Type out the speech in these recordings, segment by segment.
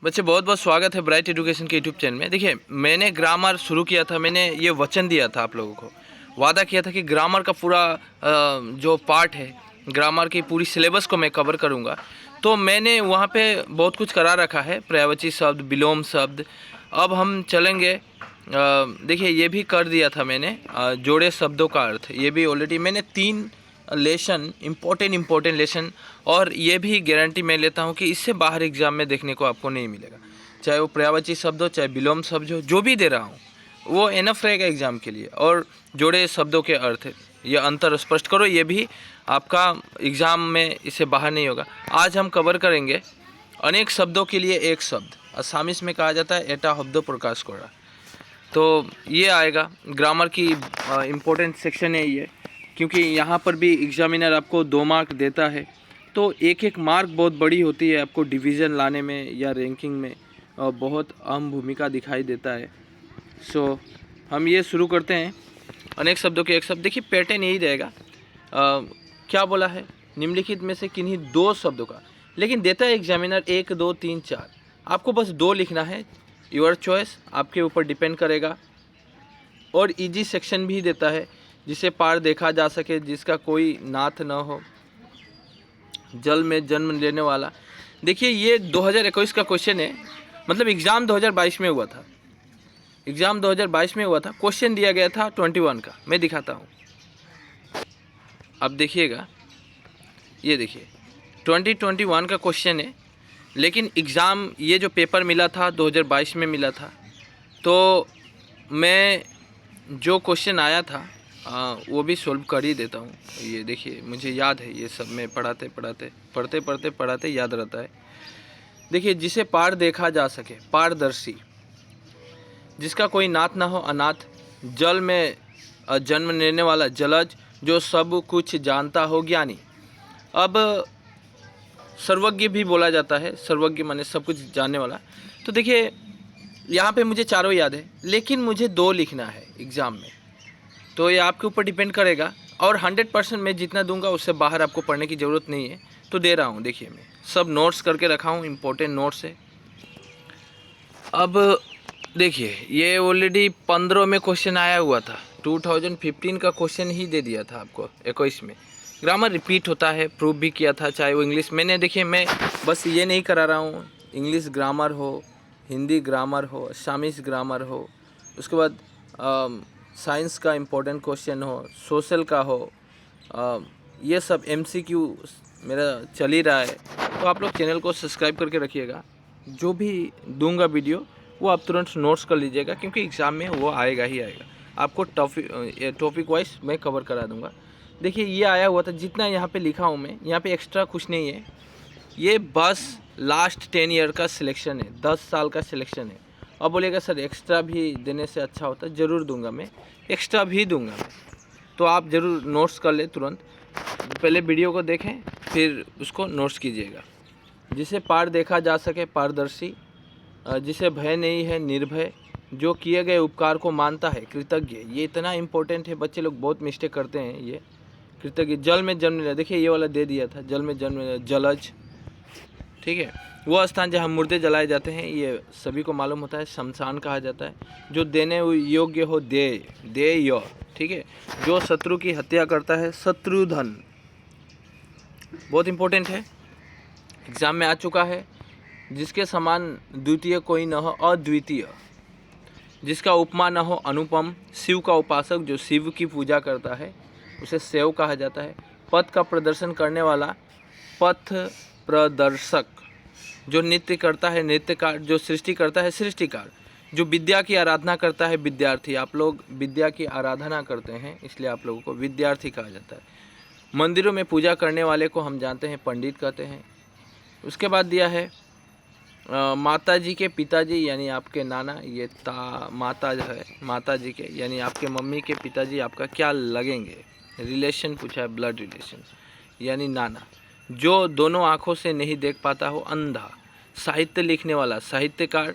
बच्चे बहुत बहुत स्वागत है ब्राइट एजुकेशन के यूट्यूब चैनल में। देखिए, मैंने ग्रामर शुरू किया था। मैंने ये वचन दिया था आप लोगों को, वादा किया था कि ग्रामर का पूरा जो पार्ट है, ग्रामर की पूरी सिलेबस को मैं कवर करूँगा। तो मैंने वहाँ पे बहुत कुछ करा रखा है, पर्यायवाची शब्द, विलोम शब्द। अब हम चलेंगे। देखिए, ये भी कर दिया था मैंने, जोड़े शब्दों का अर्थ। ये भी ऑलरेडी मैंने 3 लेसन, इम्पोर्टेंट लेसन, और ये भी गारंटी मैं लेता हूँ कि इससे बाहर एग्जाम में देखने को आपको नहीं मिलेगा। चाहे वो पर्यायवाची शब्द हो, चाहे विलोम शब्द हो, जो भी दे रहा हूँ वो एनफ रहेगा एग्जाम के लिए। और जोड़े शब्दों के अर्थ, ये अंतर स्पष्ट करो, ये भी आपका एग्ज़ाम में इससे बाहर नहीं होगा। आज हम कवर करेंगे अनेक शब्दों के लिए एक शब्द। असामीस में कहा जाता है एटा शब्द प्रकाश कोरा। तो ये आएगा, ग्रामर की इम्पोर्टेंट सेक्शन है ये, क्योंकि यहाँ पर भी एग्जामिनर आपको 2 मार्क देता है। तो एक एक मार्क बहुत बड़ी होती है, आपको डिवीज़न लाने में या रैंकिंग में बहुत अहम भूमिका दिखाई देता है। सो हम ये शुरू करते हैं। अनेक शब्दों के एक शब्द। देखिए, पैटर्न यही रहेगा। क्या बोला है, निम्नलिखित में से किन्हीं 2 शब्दों का, लेकिन देता है एग्जामिनर 1, 2, 3, 4। आपको बस 2 लिखना है। योर चॉइस, आपके ऊपर डिपेंड करेगा। और इजी सेक्शन भी देता है जिसे पार देखा जा सके, जिसका कोई नाथ न हो, जल में जन्म लेने वाला। देखिए, ये 2021 का क्वेश्चन है, मतलब एग्ज़ाम 2022 में हुआ था। एग्ज़ाम 2022 में हुआ था। क्वेश्चन दिया गया था 21 का। मैं दिखाता हूँ, अब देखिएगा। ये देखिए, 2021 का क्वेश्चन है, लेकिन एग्ज़ाम ये जो पेपर मिला था 2022 में मिला था। तो मैं जो क्वेश्चन आया था वो भी सोल्व कर ही देता हूँ। ये देखिए, मुझे याद है ये सब। मैं पढ़ते याद रहता है। देखिए, जिसे पार देखा जा सके, पारदर्शी, जिसका कोई नाथ ना हो, अनाथ, जल में जन्म लेने वाला, जलज, जो सब कुछ जानता हो, ज्ञानी। अब सर्वज्ञ भी बोला जाता है। सर्वज्ञ माने सब कुछ जानने वाला। तो देखिए, यहाँ पे मुझे चारों याद है, लेकिन मुझे 2 लिखना है एग्ज़ाम में। तो ये आपके ऊपर डिपेंड करेगा, और 100% मैं जितना दूंगा उससे बाहर आपको पढ़ने की ज़रूरत नहीं है। तो दे रहा हूँ। देखिए, मैं सब नोट्स करके रखा हूँ, इम्पोर्टेंट नोट्स है। अब देखिए, ये ऑलरेडी 15 में क्वेश्चन आया हुआ था। 2015 का क्वेश्चन ही दे दिया था आपको 21 में। ग्रामर रिपीट होता है, प्रूव भी किया था, चाहे वो इंग्लिश। मैंने, देखिए, मैं बस ये नहीं करा रहा हूँ, इंग्लिश ग्रामर हो, हिंदी ग्रामर हो, असामीज ग्रामर हो, उसके बाद साइंस का इम्पोर्टेंट क्वेश्चन हो, सोशल का हो, ये सब MCQ मेरा चल ही रहा है। तो आप लोग चैनल को सब्सक्राइब करके रखिएगा। जो भी दूंगा वीडियो वो आप तुरंत नोट्स कर लीजिएगा, क्योंकि एग्ज़ाम में वो आएगा ही आएगा। आपको टॉपिक वाइज मैं कवर करा दूंगा। देखिए, ये आया हुआ था, जितना यहाँ पे लिखा हूँ मैं, यहाँ पे एक्स्ट्रा कुछ नहीं है। ये बस लास्ट 10 ईयर का सिलेक्शन है, 10 साल का सिलेक्शन है। अब बोलेगा सर एक्स्ट्रा भी देने से अच्छा होता, ज़रूर दूंगा मैं, एक्स्ट्रा भी दूंगा मैं। तो आप ज़रूर नोट्स कर ले तुरंत। पहले वीडियो को देखें, फिर उसको नोट्स कीजिएगा। जिसे पार देखा जा सके, पारदर्शी, जिसे भय नहीं है, निर्भय, जो किए गए उपकार को मानता है, कृतज्ञ। ये इतना इम्पोर्टेंट है, बच्चे लोग बहुत मिस्टेक करते हैं। ये कृतज्ञ, जल में जन्म लेना। देखिए, ये वाला दे दिया था, जल में जन्म लेना, जलज। ठीक है, वो स्थान जहाँ मुर्दे जलाए जाते हैं, ये सभी को मालूम होता है, शमशान कहा जाता है। जो देने योग्य हो, दे यो। ठीक है, जो शत्रु की हत्या करता है, शत्रुधन। बहुत इंपॉर्टेंट है, एग्जाम में आ चुका है। जिसके समान द्वितीय कोई न हो, अद्वितीय, जिसका उपमा न हो, अनुपम, शिव का उपासक, जो शिव की पूजा करता है, उसे शिव कहा जाता है। पथ का प्रदर्शन करने वाला, पथ प्रदर्शक, जो नृत्य करता है, नृत्यकार, जो सृष्टि करता है, सृष्टिकार, जो विद्या की आराधना करता है, विद्यार्थी। आप लोग विद्या की आराधना करते हैं, इसलिए आप लोगों को विद्यार्थी कहा जाता है। मंदिरों में पूजा करने वाले को हम जानते हैं पंडित कहते हैं। उसके बाद दिया है माता जी के पिताजी, यानी आपके नाना। ये माता जो है, माता जी के यानी आपके मम्मी के पिताजी आपका क्या लगेंगे, रिलेशन पूछा है, ब्लड रिलेशन, यानी नाना। जो दोनों आँखों से नहीं देख पाता हो, अंधा। साहित्य लिखने वाला, साहित्यकार।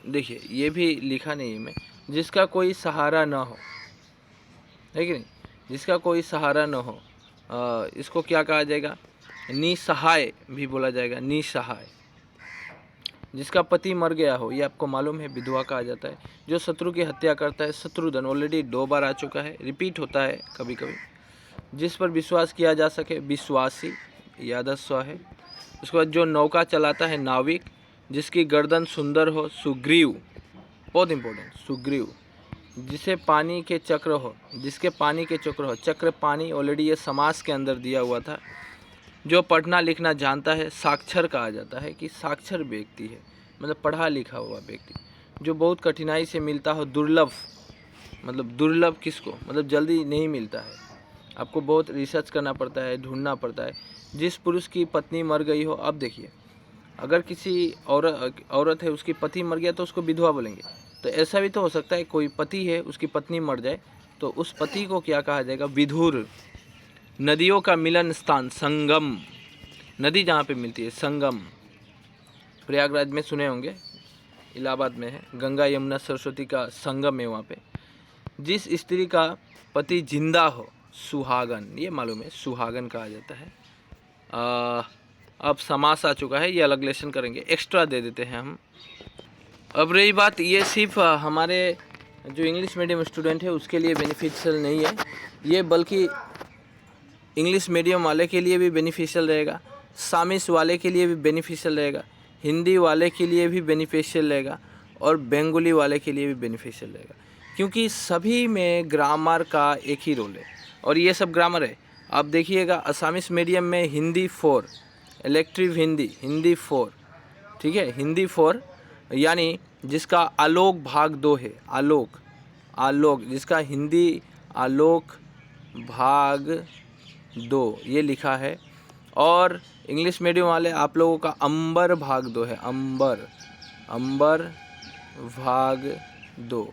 देखिए, ये भी लिखा नहीं है मैं। जिसका कोई सहारा ना हो, है कि नहीं, जिसका कोई सहारा ना हो, इसको क्या कहा जाएगा, निसहाय भी बोला जाएगा, निसहाय। जिसका पति मर गया हो, ये आपको मालूम है, विधवा कहा जाता है। जो शत्रु की हत्या करता है, शत्रुधन, ऑलरेडी 2 बार आ चुका है, रिपीट होता है कभी कभी। जिस पर विश्वास किया जा सके, विश्वासी, यादस्व है। उसके बाद जो नौका चलाता है, नाविक। जिसकी गर्दन सुंदर हो, सुग्रीव, बहुत इंपॉर्टेंट, सुग्रीव। जिसे पानी के चक्र हो, जिसके पानी के चक्र हो, चक्र पानी, ऑलरेडी ये समास के अंदर दिया हुआ था। जो पढ़ना लिखना जानता है, साक्षर कहा जाता है कि साक्षर व्यक्ति है, मतलब पढ़ा लिखा हुआ व्यक्ति। जो बहुत कठिनाई से मिलता हो, दुर्लभ, मतलब दुर्लभ किसको, मतलब जल्दी नहीं मिलता है, आपको बहुत रिसर्च करना पड़ता है, ढूंढना पड़ता है। जिस पुरुष की पत्नी मर गई हो, अब देखिए, अगर किसी औरत है, उसकी पति मर गया तो उसको विधवा बोलेंगे। तो ऐसा भी तो हो सकता है कोई पति है, उसकी पत्नी मर जाए, तो उस पति को क्या कहा जाएगा, विधुर। नदियों का मिलन स्थान, संगम, नदी जहाँ पे मिलती है, संगम। प्रयागराज में सुने होंगे, इलाहाबाद में है, गंगा यमुना सरस्वती का संगम है वहाँ पे। जिस स्त्री का पति जिंदा हो, सुहागन, ये मालूम है, सुहागन कहा जाता है। अब समास आ चुका है, ये अलग लेसन करेंगे, एक्स्ट्रा दे देते हैं हम। अब रही बात, ये सिर्फ हमारे जो इंग्लिश मीडियम स्टूडेंट है उसके लिए बेनिफिशियल नहीं है, ये बल्कि इंग्लिश मीडियम वाले के लिए भी बेनिफिशियल रहेगा, सामिस वाले के लिए भी बेनिफिशियल रहेगा, हिंदी वाले के लिए भी बेनिफिशियल रहेगा, और बंगाली वाले के लिए भी बेनिफिशियल रहेगा। क्योंकि सभी में ग्रामर का एक ही रोल है, और ये सब ग्रामर है। आप देखिएगा, असामिस मीडियम में हिंदी 4, इलेक्टिव हिंदी, हिंदी 4, ठीक है, हिंदी 4, यानी जिसका आलोक भाग 2 है, आलोक, आलोक, जिसका हिंदी आलोक भाग 2 ये लिखा है। और इंग्लिश मीडियम वाले आप लोगों का अंबर भाग 2 है, अंबर, अंबर भाग 2।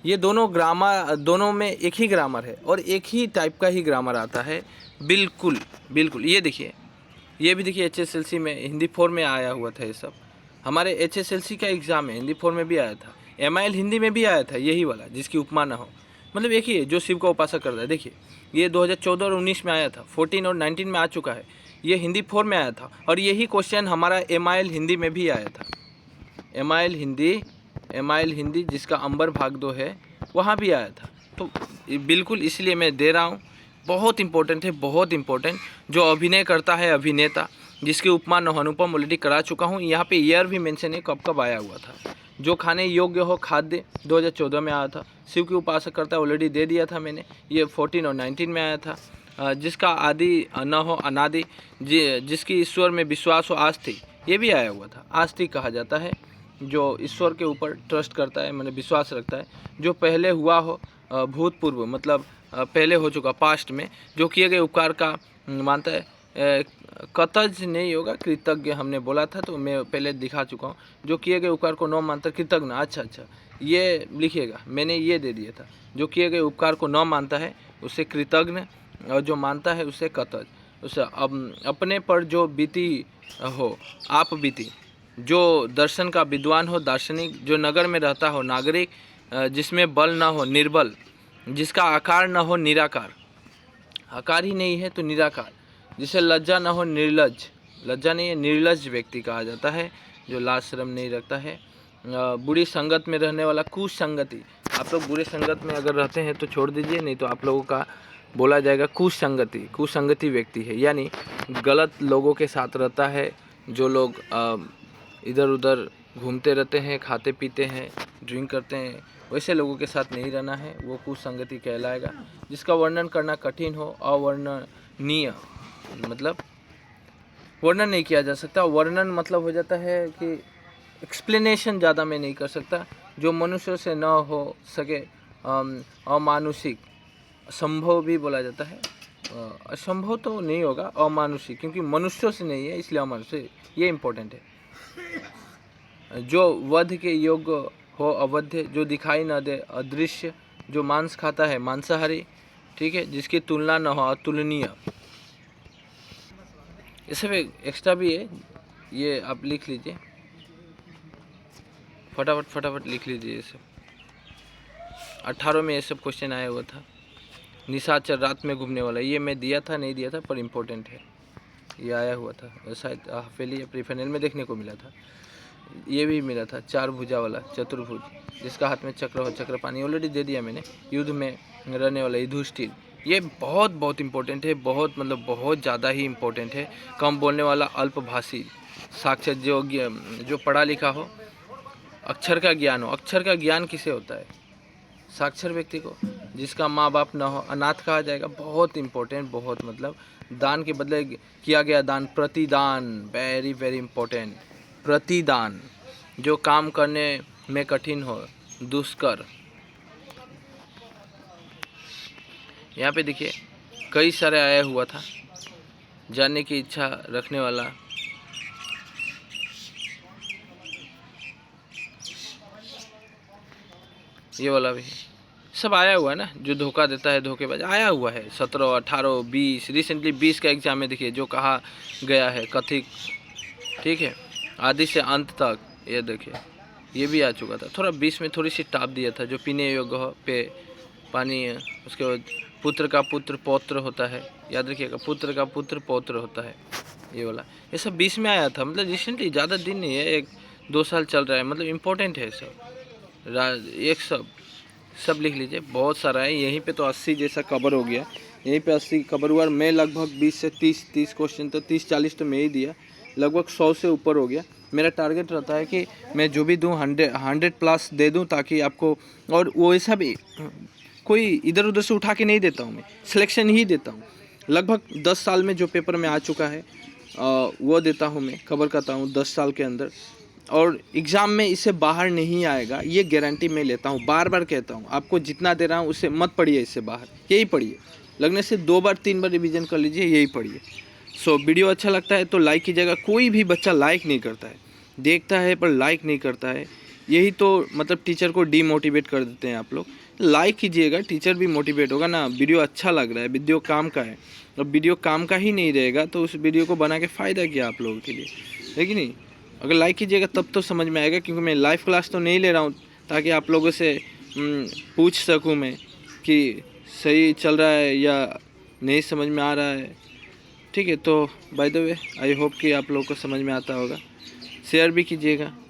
ये दोनों ग्रामर, दोनों में एक ही ग्रामर है और एक ही टाइप का ही ग्रामर आता है, बिल्कुल बिल्कुल। ये देखिए, ये भी देखिए, HSLC में हिंदी 4 में आया हुआ था ये सब। हमारे HSLC का एग्ज़ाम है, हिंदी 4 में भी आया था, MIL हिंदी में भी आया था, यही वाला, जिसकी उपमा न हो, मतलब एक ही है, जो शिव का उपासक करता है। देखिए, ये 2014 और 19 में आया था, 14 और 19 में आ चुका है, ये हिंदी 4 में आया था, और यही क्वेश्चन हमारा MIL हिंदी में भी आया था। MIL हिंदी, MIL हिंदी जिसका अंबर भाग 2 है, वहाँ भी आया था। तो बिल्कुल इसलिए मैं दे रहा हूँ, बहुत इंपॉर्टेंट है, बहुत इंपॉर्टेंट। जो अभिनय करता है, अभिनेता, जिसकी उपमा न अनुपम ऑलरेडी करा चुका हूँ, यहाँ पे ईयर भी मेंशन है, कब कब आया हुआ था। जो खाने योग्य हो, खाद्य, 2014 में आया था। शिव की उपासक करता है, ऑलरेडी दे दिया था मैंने, ये 14 और 19 में आया था। जिसका आदि न हो, अनादि, जिसकी ईश्वर में विश्वास हो, आस्थि, ये भी आया हुआ था। आस्तिक कहा जाता है जो ईश्वर के ऊपर ट्रस्ट करता है, मैंने विश्वास रखता है। जो पहले हुआ हो, भूतपूर्व, मतलब पहले हो चुका, पास्ट में जो किए गए उपकार का मानता है। कृतज्ञ नहीं होगा, कृतज्ञ हमने बोला था, तो मैं पहले दिखा चुका हूँ। जो किए गए उपकार को न मानता, कृतज्ञ। अच्छा, ये लिखिएगा, मैंने ये दे दिया था। जो किए गए उपकार को न मानता है उसे कृतज्ञ, और जो मानता है उसे कृतज्ञ। उसे अपने पर जो बीती हो, आप बीती। जो दर्शन का विद्वान हो, दार्शनिक। जो नगर में रहता हो, नागरिक। जिसमें बल ना हो, निर्बल। जिसका आकार न हो, निराकार। आकार ही नहीं है तो निराकार। जिसे लज्जा न हो, निर्लज्ज। लज्जा नहीं है, निर्लज्ज व्यक्ति कहा जाता है, जो लाज शर्म नहीं रखता है। बुरी संगत में रहने वाला, कुसंगति। आप लोग बुरे संगत में अगर रहते हैं तो छोड़ दीजिए, नहीं तो आप लोगों का बोला जाएगा कुसंगति। कुसंगति व्यक्ति है, यानी गलत लोगों के साथ रहता है। जो लोग इधर उधर घूमते रहते हैं, खाते पीते हैं, ड्रिंक करते हैं, वैसे लोगों के साथ नहीं रहना है, वो कुसंगति कहलाएगा। जिसका वर्णन करना कठिन हो, अवर्णनीय, मतलब वर्णन नहीं किया जा सकता। वर्णन मतलब हो जाता है कि एक्सप्लेनेशन ज़्यादा मैं नहीं कर सकता। जो मनुष्य से न हो सके, अमानुषिक, असंभव भी बोला जाता है। असंभव तो नहीं होगा, अमानुषिक, क्योंकि मनुष्यों से नहीं है, इसलिए अमानुषिक, ये इम्पोर्टेंट है। जो वध के योग्य हो, अवध्य। जो दिखाई न दे, अदृश्य। जो मांस खाता है, मांसाहारी, ठीक है। जिसकी तुलना न हो, अतुलनीय। ये सब एक्स्ट्रा भी है, ये आप लिख लीजिए, फटाफट लिख लीजिए। ये सब 18 में ये सब क्वेश्चन आया हुआ था। निशाचर, रात में घूमने वाला, ये मैं दिया था नहीं दिया था, पर इम्पोर्टेंट है। ये आया हुआ था, शायद हवेली या प्रीफेनल में देखने को मिला था। ये भी मिला था 4 भुजा वाला चतुर्भुज, जिसका हाथ में चक्र हो, चक्रपाणी ऑलरेडी दे दिया मैंने। युद्ध में रहने वाला युधिष्ठिर, ये बहुत बहुत इंपॉर्टेंट है, बहुत मतलब बहुत ज़्यादा ही इम्पोर्टेंट है। कम बोलने वाला, अल्पभाषी, साक्षर जो पढ़ा लिखा हो, अक्षर का ज्ञान हो। अक्षर का ज्ञान किसे होता है? साक्षर व्यक्ति को, जिसका माँ बाप ना हो, अनाथ कहा जाएगा। बहुत इंपॉर्टेंट, बहुत मतलब दान के बदले किया गया दान, प्रतिदान, वेरी वेरी इंपॉर्टेंट। प्रतिदान, जो काम करने में कठिन हो, दुष्कर। यहाँ पे देखिए कई सारे आया हुआ था, जानने की इच्छा रखने वाला। ये वाला भी सब आया हुआ है ना, जो धोखा देता है, धोखेबाज आया हुआ है। 17, 18, 20, रिसेंटली 20 का एग्जाम में देखिए जो कहा गया है, कथित, ठीक है, आदि से अंत तक। ये देखिए ये भी आ चुका था। थोड़ा 20 में थोड़ी सी टाप दिया था, जो पीने योग्य हो, पे पानी है। उसके बाद पुत्र का पुत्र पौत्र होता है, याद रखिएगा, पुत्र का पुत्र पौत्र होता है। ये वाला ये सब 20 में आया था, मतलब रिसेंटली, ज़्यादा दिन नहीं है, 1-2 साल चल रहा है, मतलब इम्पोर्टेंट है सब। एक सब लिख लीजिए, बहुत सारा है। यहीं पे तो 80 जैसा कवर हो गया, यहीं पे 80 कवर हुआ। मैं लगभग 20 से 30 क्वेश्चन तो 30-40 तो मैं ही दिया, लगभग 100 से ऊपर हो गया। मेरा टारगेट रहता है कि मैं जो भी दूँ 100 प्लस दे दूँ, ताकि आपको, और वो ऐसा भी कोई इधर उधर से उठा के नहीं देता हूँ, मैं सिलेक्शन ही देता हूँ। लगभग 10 साल में जो पेपर में आ चुका है वो देता हूँ, मैं कवर करता हूँ 10 साल के अंदर, और एग्ज़ाम में इससे बाहर नहीं आएगा, ये गारंटी मैं लेता हूँ। बार बार कहता हूँ, आपको जितना दे रहा हूँ उससे मत पढ़िए, इससे बाहर यही पढ़िए। लगने से 2 बार 3 बार रिवीजन कर लीजिए, यही पढ़िए। सो वीडियो अच्छा लगता है तो लाइक कीजिएगा। कोई भी बच्चा लाइक नहीं करता है, देखता है पर लाइक नहीं करता है, यही तो मतलब टीचर को डीमोटिवेट कर देते हैं आप लोग। लाइक कीजिएगा, टीचर भी मोटिवेट होगा ना। वीडियो अच्छा लग रहा है, वीडियो काम का है। अब वीडियो काम का ही नहीं रहेगा तो उस वीडियो को बना के फ़ायदा क्या आप लोगों के लिए, है कि नहीं? अगर लाइक कीजिएगा तब तो समझ में आएगा, क्योंकि मैं लाइव क्लास तो नहीं ले रहा हूँ, ताकि आप लोगों से पूछ सकूँ मैं कि सही चल रहा है या नहीं समझ में आ रहा है, ठीक है। तो by the way, I hope कि आप लोगों को समझ में आता होगा। शेयर भी कीजिएगा।